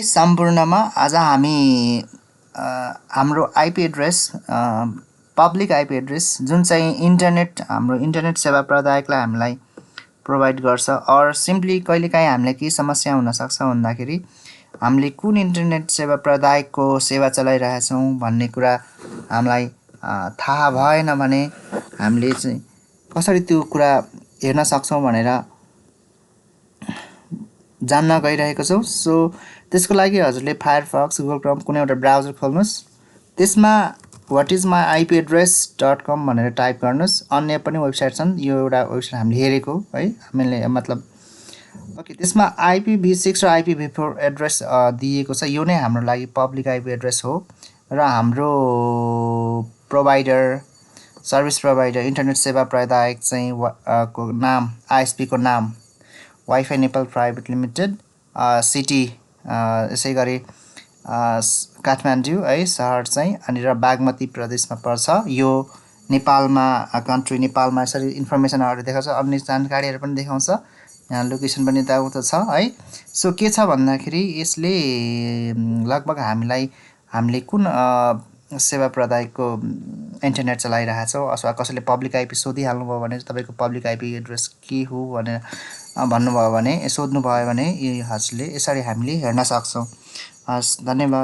सम्पूर्णमा आज हामी हाम्रो IP address public IP address जुन चाहिँ हाम्रो इन्टरनेट सेवा प्रदायकलाई हामीलाई प्रोभाइड गर्छ अर सिम्पली कहिलेकाहीँ हामीलाई के समस्या हुन सक्छ भन्दाखेरि हामीले कुन इन्टरनेट सेवा प्रदायकको सेवा चलाइरहेछौँ भन्ने कुरा हामीलाई थाहा भएन भने हामीले चाहिँ कसरी त्यो कुरा हेर्न सक्छौँ भनेर जान्न गइरहेको छौँ। सो त्यसको लागि हजुरले फायरफक्स गुगल क्रोम कुनै एउटा ब्राउजर खोल्नुहोस्, त्यसमा whatismyipaddress.com भनेर टाइप गर्नुहोस्। अन्य पनि वेबसाइट छन्, यो एउटा वेबसाइट हामीले हेरेको है, हामीले मतलब ओके। त्यसमा IPv6 र IPv4 एड्रेस दिएको छ। यो नै हाम्रो लागि पब्लिक आइपी एड्रेस हो र हाम्रो प्रोभाइडर सर्भिस प्रोभाइडर इन्टरनेट सेवा प्रदायक चाहिँ को नाम आइएसपी को नाम wifi Nepal private limited, city यसै गरी काठमाडौँ है सहर चाहिँ अनि र बागमती प्रदेशमा पर्छ। यो नेपालमा कन्ट्री नेपालमा यसरी इन्फर्मेसनहरू देखाउँछ, अन्य जानकारीहरू पनि देखाउँछ, यहाँ लोकेसन पनि यताउता छ है। सो के छ भन्दाखेरि यसले लगभग हामीले कुन सेवा प्रदायकको इन्टरनेट चलाइरहेछौँ अथवा कसैले पब्लिक आइपी सोधिहाल्नुभयो भने तपाईँको पब्लिक आइपी एड्रेस के हो भनेर भन्नुभयो भने सोध्नुभयो भने हजुरले यसरी हामीले हेर्न सक्छौँ। हस्, धन्यवाद।